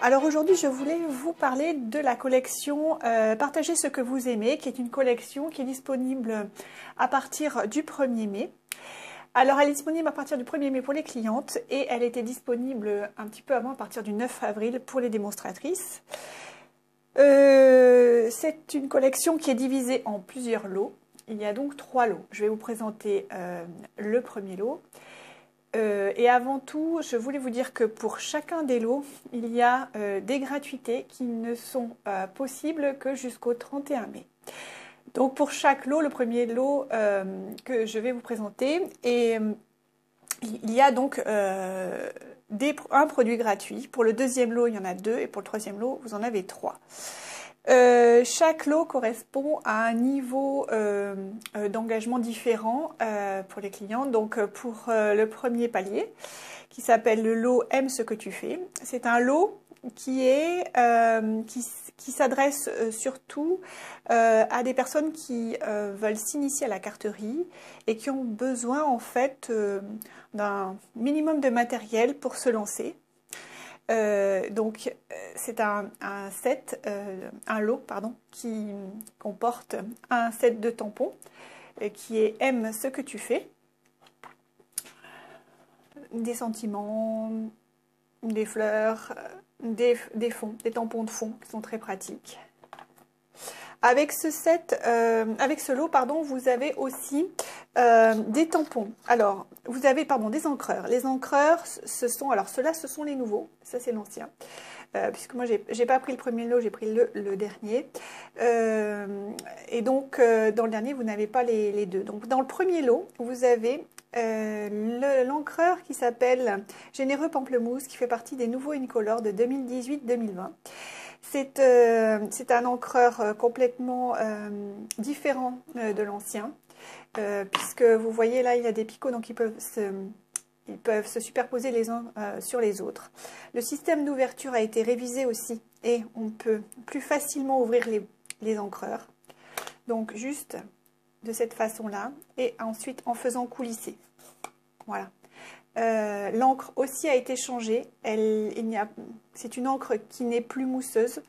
Alors aujourd'hui, je voulais vous parler de la collection Partagez ce que vous aimez, qui est une collection qui est disponible à partir du 1er mai. Alors, elle est disponible à partir du 1er mai pour les clientes et elle était disponible un petit peu avant, à partir du 9 avril pour les démonstratrices. C'est une collection qui est divisée en plusieurs lots. Il y a donc 3 lots. Je vais vous présenter le premier lot. Et avant tout, je voulais vous dire que pour chacun des lots, il y a des gratuités qui ne sont possibles que jusqu'au 31 mai. Donc pour chaque lot, le premier lot que je vais vous présenter, et il y a donc un produit gratuit. Pour le deuxième lot, il y en a 2 et pour le troisième lot, vous en avez 3. Chaque lot correspond à un niveau d'engagement différent pour les clients. Donc pour le premier palier, qui s'appelle le lot Aime ce que tu fais, c'est un lot qui s'adresse surtout à des personnes qui veulent s'initier à la carterie et qui ont besoin en fait d'un minimum de matériel pour se lancer. Donc c'est un lot qui comporte un set de tampons qui est Aime ce que tu fais, des sentiments, des fleurs, des tampons de fond qui sont très pratiques. Avec ce lot, vous avez aussi des tampons. Alors, vous avez, des encreurs. Les encreurs, alors ceux-là, ce sont les nouveaux. Ça, c'est l'ancien. Puisque moi, j'ai pas pris le premier lot, j'ai pris le dernier. Et donc, dans le dernier, vous n'avez pas les deux. Donc, dans le premier lot, vous avez l'encreur qui s'appelle Généreux Pamplemousse, qui fait partie des nouveaux Incolor de 2018-2020. C'est un encreur complètement différent de l'ancien, puisque vous voyez là, il y a des picots, donc ils peuvent se superposer les uns sur les autres. Le système d'ouverture a été révisé aussi, et on peut plus facilement ouvrir les encreurs. Donc juste de cette façon-là, et ensuite en faisant coulisser. Voilà. L'encre aussi a été changée. C'est une encre qui n'est plus mousseuse.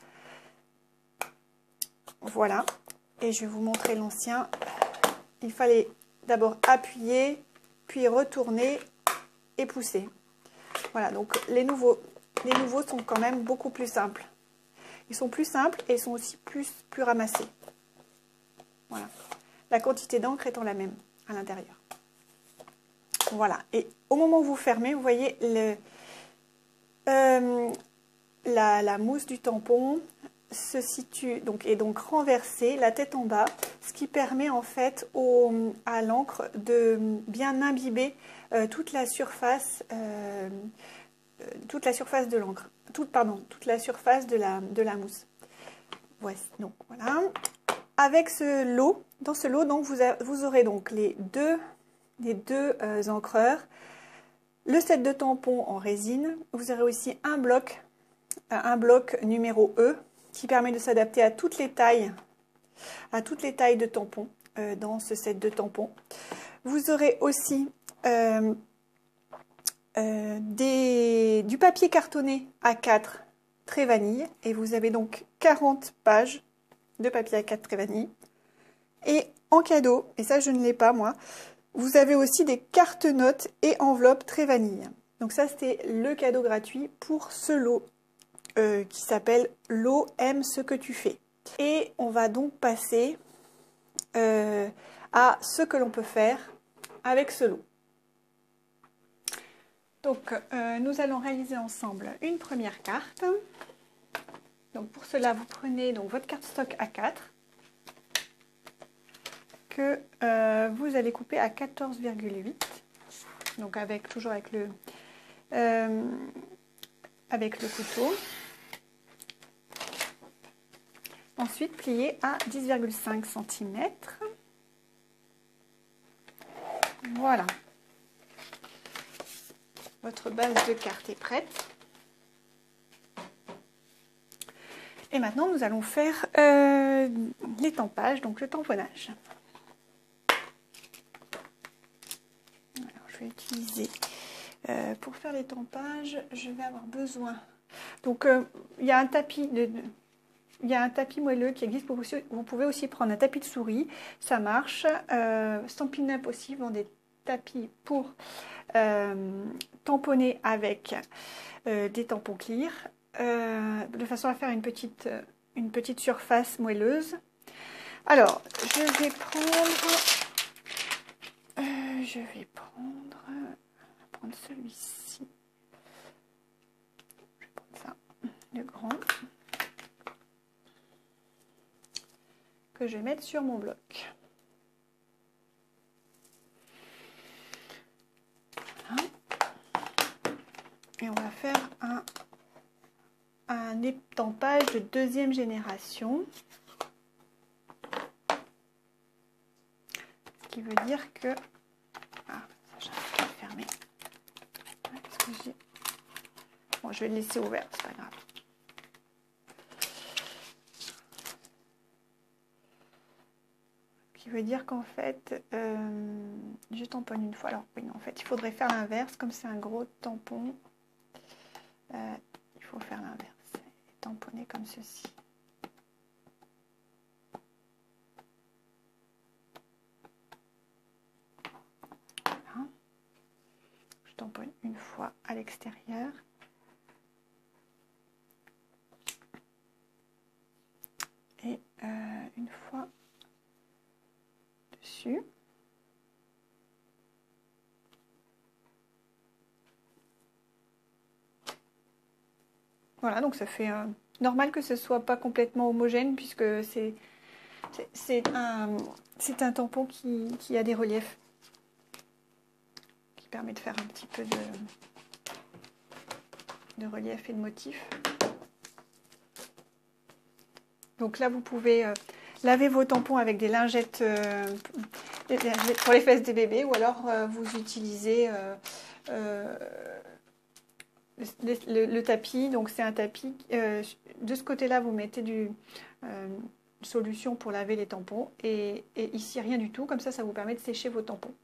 Voilà. Et je vais vous montrer l'ancien. Il fallait d'abord appuyer, puis retourner et pousser. Voilà. Donc les nouveaux sont quand même beaucoup plus simples. Ils sont plus simples et ils sont aussi plus ramassés. Voilà. La quantité d'encre étant la même à l'intérieur. Voilà, et au moment où vous fermez, vous voyez la mousse du tampon se situe est donc renversée, la tête en bas, ce qui permet en fait à l'encre de bien imbiber toute la surface de l'encre, toute la surface de la mousse. Voici, donc voilà. Avec dans ce lot, donc vous aurez donc les deux encreurs, le set de tampons en résine. Vous aurez aussi un bloc numéro E qui permet de s'adapter à toutes les tailles de tampons dans ce set de tampons. Vous aurez aussi du papier cartonné A4 très vanille, et vous avez donc 40 pages de papier A4 très vanille. Et en cadeau, et ça je ne l'ai pas moi, vous avez aussi des cartes notes et enveloppes très vanille. Donc ça, c'était le cadeau gratuit pour ce lot qui s'appelle « Lot Aime ce que tu fais ». Et on va donc passer à ce que l'on peut faire avec ce lot. Donc, nous allons réaliser ensemble une première carte. Donc pour cela, vous prenez donc votre carte stock A4. Que vous allez couper à 14,8, donc toujours avec le couteau. Ensuite, plier à 10,5 cm. Voilà. Votre base de carte est prête. Et maintenant, nous allons faire l'étampage, donc le tamponnage. Je vais utiliser, pour faire l'étampage, je vais avoir besoin Donc, il y a un tapis il y a un tapis moelleux qui existe. Vous pouvez aussi prendre un tapis de souris, ça marche. Stampin' Up aussi vend des tapis pour tamponner avec des tampons clear, de façon à faire une petite surface moelleuse. Alors, je vais prendre celui-ci. Je vais prendre ça, le grand, que je vais mettre sur mon bloc. Voilà. Et on va faire un étampage de deuxième génération. Ce qui veut dire que... Ah, ça, j'arrive pas à le fermer. Bon, je vais le laisser ouvert, c'est pas grave. Ce qui veut dire qu'en fait, je tamponne une fois. Alors oui, non, en fait, il faudrait faire l'inverse. Comme c'est un gros tampon, il faut faire l'inverse. Tamponner comme ceci. Voilà. Je tamponne une fois à l'extérieur. Et une fois dessus. Voilà, donc ça fait normal que ce soit pas complètement homogène puisque c'est un tampon qui a des reliefs, qui permet de faire un petit peu de relief et de motif. Donc là, vous pouvez laver vos tampons avec des lingettes pour les fesses des bébés, ou alors vous utilisez le tapis. Donc c'est un tapis. De ce côté-là, vous mettez une solution pour laver les tampons, et ici rien du tout. Comme ça vous permet de sécher vos tampons.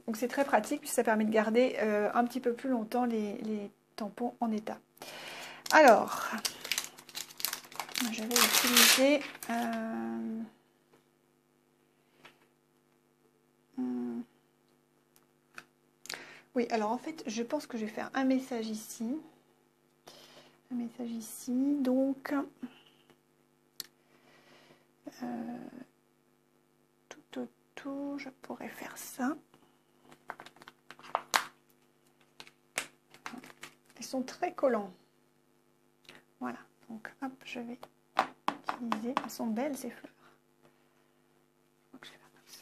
Donc c'est très pratique, puisque ça permet de garder un petit peu plus longtemps les tampons en état. Alors, je vais utiliser oui, alors en fait, je pense que je vais faire un message ici. Un message ici, donc tout autour, je pourrais faire ça. Ils sont très collants. Voilà, donc hop, je vais utiliser. Elles sont belles ces fleurs. Donc, je vais faire comme ça.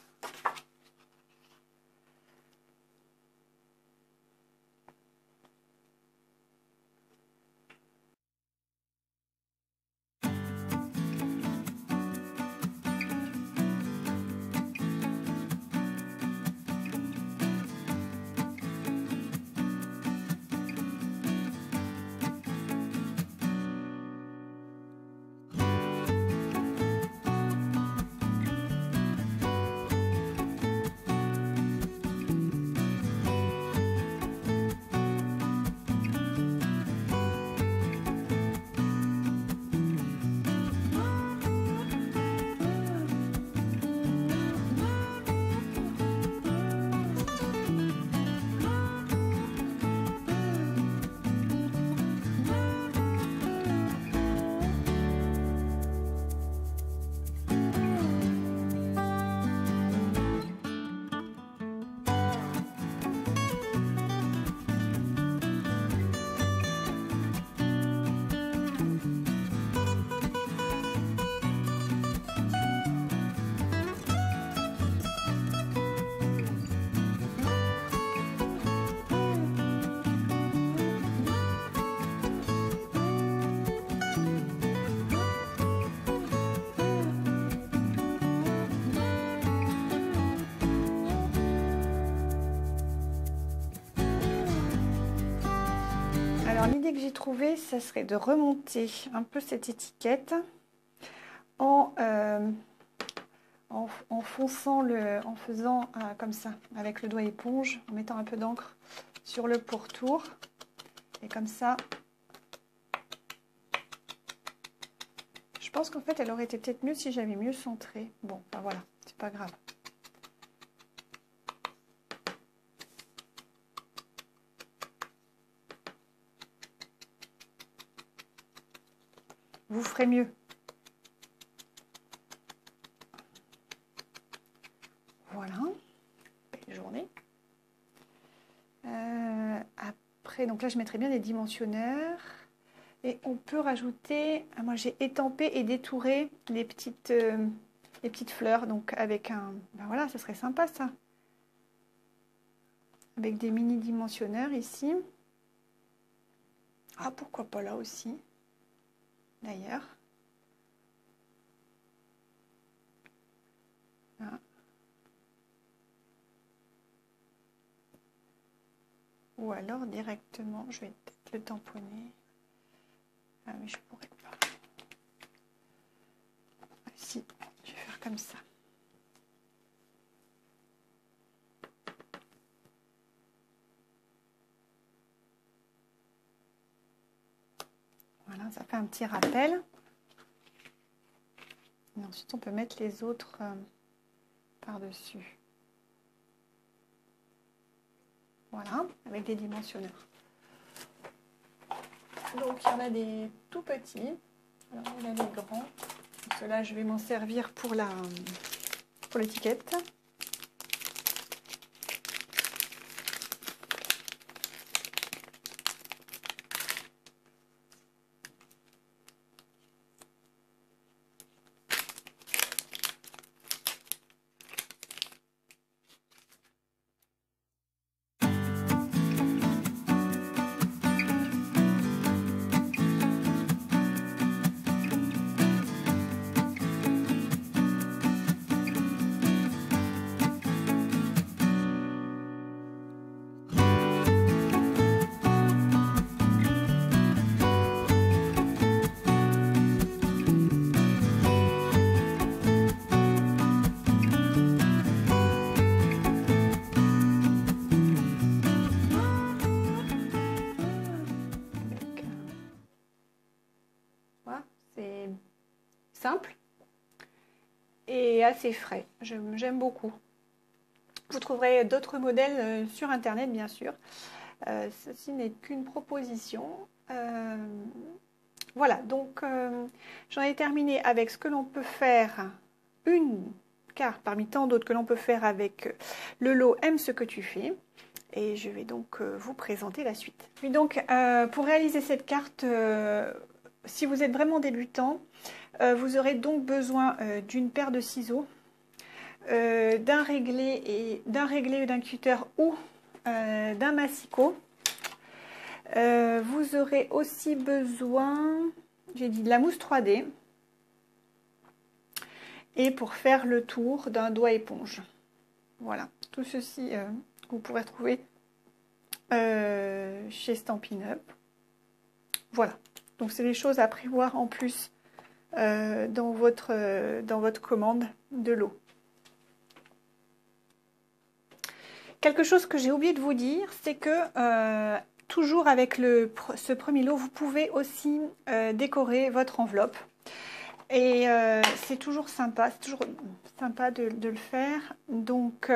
Alors l'idée que j'ai trouvée, ça serait de remonter un peu cette étiquette en fonçant en faisant comme ça, avec le doigt éponge, en mettant un peu d'encre sur le pourtour. Et comme ça, pense qu'en fait, elle aurait été peut-être mieux si j'avais mieux centré. Bon, ben voilà, c'est pas grave. Vous ferez mieux. Voilà. Belle journée. Après, donc là, je mettrai bien des dimensionneurs. Et on peut rajouter... moi, j'ai étampé et détouré les petites fleurs. Donc, avec un... Ben voilà, ça serait sympa, ça. Avec des mini dimensionneurs ici. Ah, pourquoi pas là aussi, d'ailleurs. Ah. Ou alors directement, je vais peut-être le tamponner. Ah mais je pourrais pas. Ah, si, je vais faire comme ça. Voilà, ça fait un petit rappel. Et ensuite, on peut mettre les autres par-dessus. Voilà, avec des dimensionneurs. Donc, il y en a des tout petits. Alors, il y en a des grands. Ceux-là, je vais m'en servir pour l'étiquette. Simple et assez frais. J'aime beaucoup. Vous trouverez d'autres modèles sur internet, bien sûr. Ceci n'est qu'une proposition. Voilà, donc j'en ai terminé avec ce que l'on peut faire, une carte parmi tant d'autres que l'on peut faire avec le lot Aime ce que tu fais. Et je vais donc vous présenter la suite. Puis donc, pour réaliser cette carte, si vous êtes vraiment débutant, vous aurez donc besoin d'une paire de ciseaux, d'un réglé et d'un cutter ou d'un massicot. Vous aurez aussi besoin, j'ai dit, de la mousse 3D. Et pour faire le tour d'un doigt éponge. Voilà, tout ceci vous pourrez trouver chez Stampin' Up. Voilà, donc c'est des choses à prévoir en plus dans votre commande de lot. Quelque chose que j'ai oublié de vous dire, c'est que toujours avec ce premier lot, vous pouvez aussi décorer votre enveloppe. Et c'est toujours sympa, de le faire. Donc,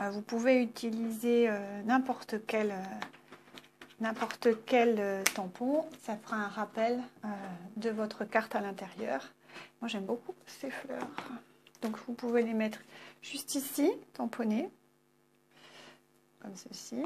vous pouvez utiliser n'importe quel tampon. Ça fera un rappel de votre carte à l'intérieur. Moi, j'aime beaucoup ces fleurs. Donc, vous pouvez les mettre juste ici, tamponner, comme ceci.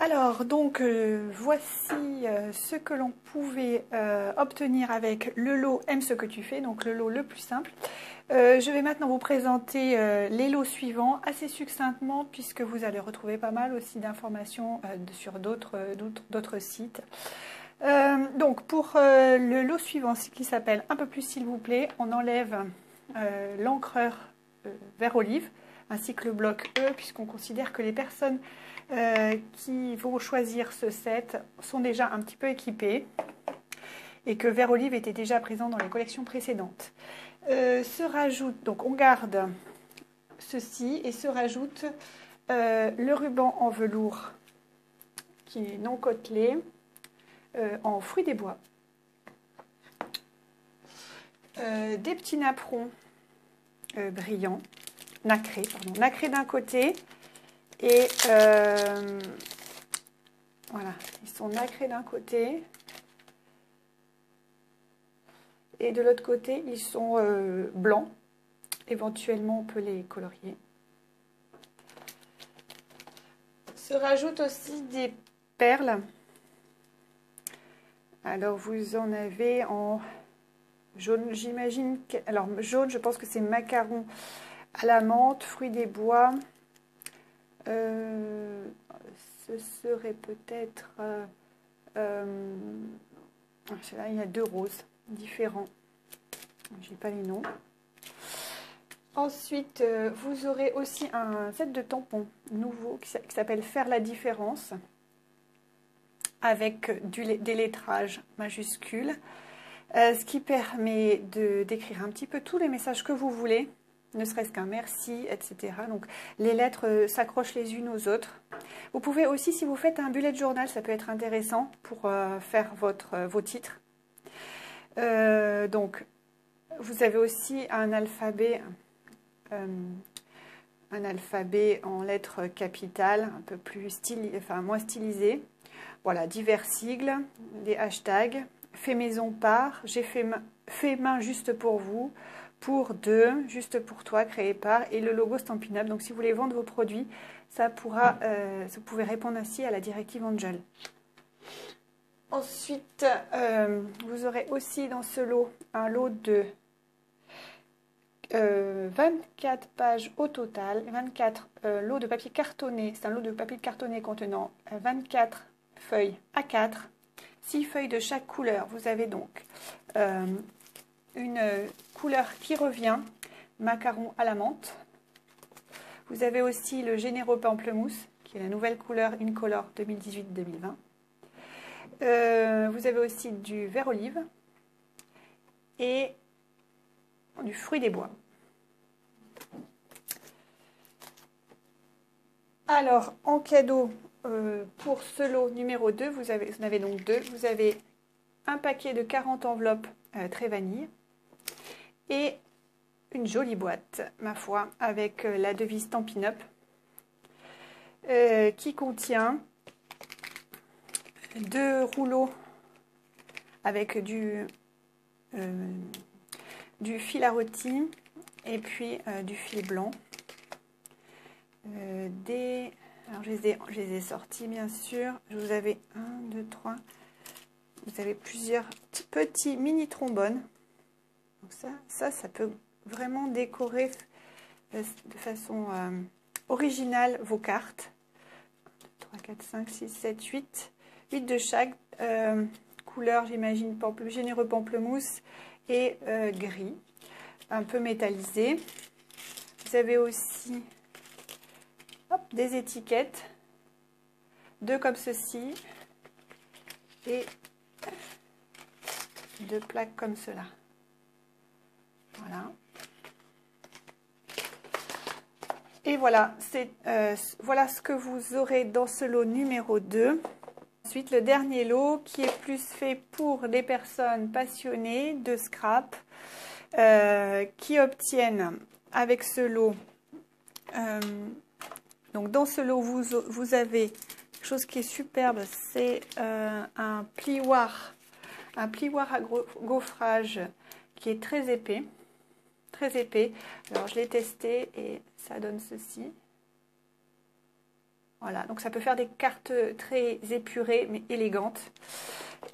Alors, donc, voici ce que l'on pouvait obtenir avec le lot Aime ce que tu fais, donc le lot le plus simple. Je vais maintenant vous présenter les lots suivants assez succinctement, puisque vous allez retrouver pas mal aussi d'informations sur d'autres sites. Donc, pour le lot suivant, ce qui s'appelle Un peu plus s'il vous plaît, on enlève l'encreur vert olive, ainsi que le bloc E, puisqu'on considère que les personnes qui vont choisir ce set sont déjà un petit peu équipées et que vert olive était déjà présent dans les collections précédentes. Se rajoute, donc on garde ceci et se rajoute le ruban en velours qui est non côtelé en fruits des bois, des petits napperons brillants, nacrés d'un côté. Et voilà, ils sont nacrés d'un côté et de l'autre côté ils sont blancs. Éventuellement on peut les colorier. Se rajoutent aussi des perles. Alors vous en avez en jaune, j'imagine. Alors jaune, je pense que c'est macaron à la menthe, fruits des bois. Ce serait peut-être là il y a deux roses différents, j'ai pas les noms. Ensuite vous aurez aussi un set de tampons nouveau qui s'appelle Faire la différence, avec des lettrages majuscules, ce qui permet d'écrire un petit peu tous les messages que vous voulez, ne serait-ce qu'un merci, etc. Donc les lettres s'accrochent les unes aux autres. Vous pouvez aussi, si vous faites un bullet journal, ça peut être intéressant pour faire vos titres. Donc vous avez aussi un alphabet en lettres capitales, un peu plus moins stylisé. Voilà, divers sigles, des hashtags, fait maison par, j'ai fait main juste pour vous, pour deux, juste pour toi, créé par, et le logo Stampin' Up. Donc si vous voulez vendre vos produits, vous pouvez répondre ainsi à la directive Angel. Ensuite, vous aurez aussi dans ce lot un lot de 24 pages au total, 24 lots de papier cartonné. C'est un lot de papier cartonné contenant 24 feuilles A4, 6 feuilles de chaque couleur. Vous avez donc une couleur qui revient, macaron à la menthe. Vous avez aussi le généreux pamplemousse, qui est la nouvelle couleur Incolor 2018-2020. Vous avez aussi du vert olive et du fruit des bois. Alors, en cadeau, pour ce lot numéro 2, vous en avez donc deux. Vous avez un paquet de 40 enveloppes très vanille et une jolie boîte, ma foi, avec la devise Stampin' Up, qui contient 2 rouleaux avec du fil à rôti et puis du fil blanc. Alors je les ai sortis bien sûr. Vous avez 1, 2, 3. Vous avez plusieurs petits mini trombones. Donc ça peut vraiment décorer de façon originale vos cartes. 3, 4, 5, 6, 7, 8. 8 de chaque couleur, j'imagine, généreux pamplemousse et gris, un peu métallisé. Vous avez aussi des étiquettes, 2 comme ceci et 2 plaques comme cela. Voilà. Et voilà, voilà ce que vous aurez dans ce lot numéro 2. Ensuite, le dernier lot qui est plus fait pour des personnes passionnées de scrap qui obtiennent avec ce lot. Donc dans ce lot, vous avez quelque chose qui est superbe, c'est un plioir à gaufrage qui est très épais. Très épais. Alors je l'ai testé et ça donne ceci. Voilà, donc ça peut faire des cartes très épurées mais élégantes.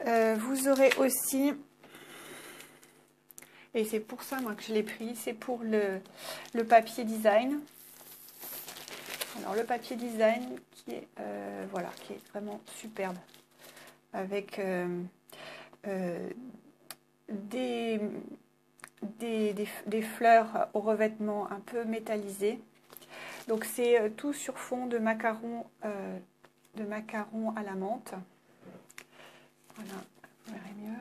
Vous aurez aussi, et c'est pour ça moi que je l'ai pris, c'est pour le papier design. Alors le papier design qui est, voilà, qui est vraiment superbe, avec des fleurs au revêtement un peu métallisé. Donc c'est tout sur fond de macarons à la menthe. Voilà, vous verrez mieux.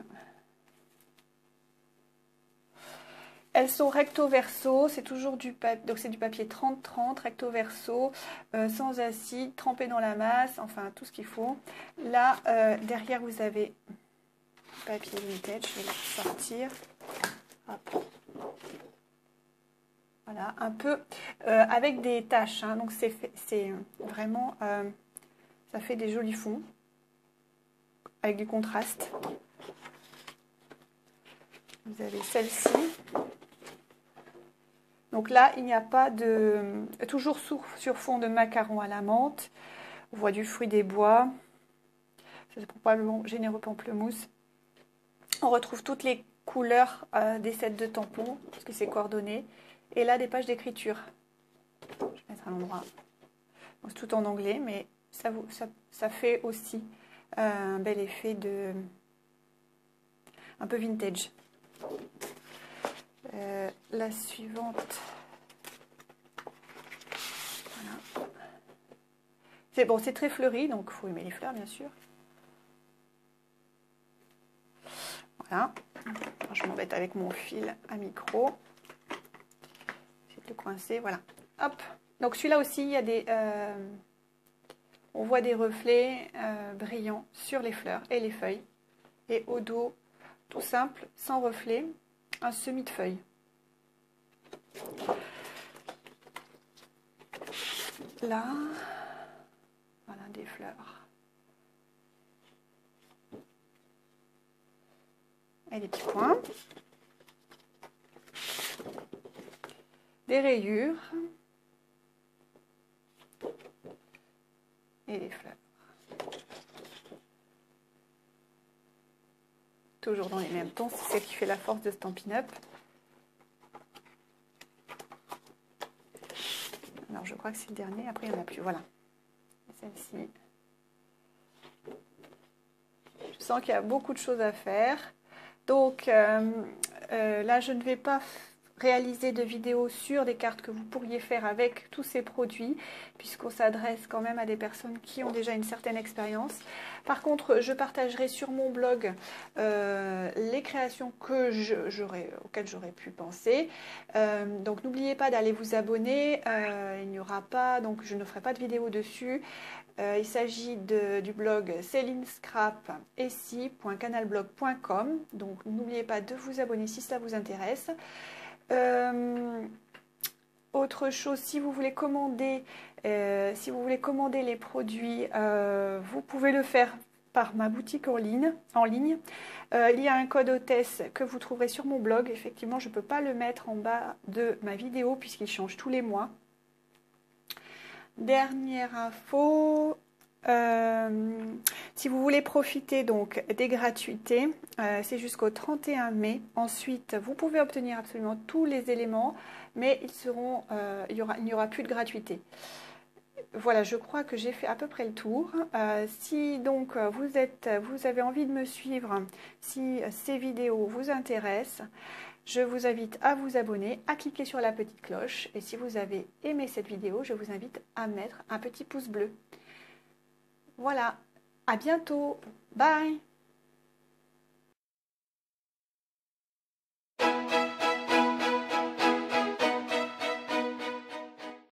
Elles sont recto verso, c'est toujours du papier, donc c'est du papier 30-30, recto verso, sans acide, trempé dans la masse, enfin tout ce qu'il faut. Là, derrière vous avez papier vintage, je vais le sortir. Hop. Voilà, un peu avec des taches, hein, donc c'est vraiment, ça fait des jolis fonds avec du contraste. Vous avez celle-ci. Donc là, il n'y a pas de... Toujours sur fond de macarons à la menthe. On voit du fruit des bois. C'est probablement généreux pamplemousse. On retrouve toutes les couleurs des sets de tampons, parce que c'est coordonné. Et là, des pages d'écriture. Je vais mettre à l'endroit. C'est tout en anglais, mais ça fait aussi un bel effet de... un peu vintage. La suivante, voilà. C'est bon, c'est très fleuri, donc il faut aimer les fleurs bien sûr. Voilà, alors, je m'embête avec mon fil à micro. J'essaie de le coincer, voilà. Hop. Donc celui-là aussi, il y a des, on voit des reflets brillants sur les fleurs et les feuilles. Et au dos, tout simple, sans reflet, un semis de feuilles. Là, voilà des fleurs. Et des petits points. Des rayures. Et des fleurs. Toujours dans les mêmes tons, c'est ce qui fait la force de Stampin' Up. Alors je crois que c'est le dernier, après il n'y en a plus, voilà. Celle-ci. Je sens qu'il y a beaucoup de choses à faire. Donc là je ne vais pas réaliser de vidéos sur des cartes que vous pourriez faire avec tous ces produits, puisqu'on s'adresse quand même à des personnes qui ont déjà une certaine expérience. Par contre, je partagerai sur mon blog les créations auxquelles j'aurais pu penser. Donc n'oubliez pas d'aller vous abonner. Il n'y aura pas, donc je ne ferai pas de vidéo dessus. Il s'agit du blog celinescrapessi.canalblog.com. Donc n'oubliez pas de vous abonner si cela vous intéresse. Autre chose, si vous voulez commander les produits, vous pouvez le faire par ma boutique en ligne. Il y a un code hôtesse que vous trouverez sur mon blog. Effectivement, je ne peux pas le mettre en bas de ma vidéo puisqu'il change tous les mois. Dernière info, si vous voulez profiter donc des gratuités, c'est jusqu'au 31 mai. Ensuite, vous pouvez obtenir absolument tous les éléments, mais il n'y aura plus de gratuité. Voilà, je crois que j'ai fait à peu près le tour. Si donc vous avez envie de me suivre, si ces vidéos vous intéressent, je vous invite à vous abonner, à cliquer sur la petite cloche. Et si vous avez aimé cette vidéo, je vous invite à mettre un petit pouce bleu. Voilà, à bientôt. Bye!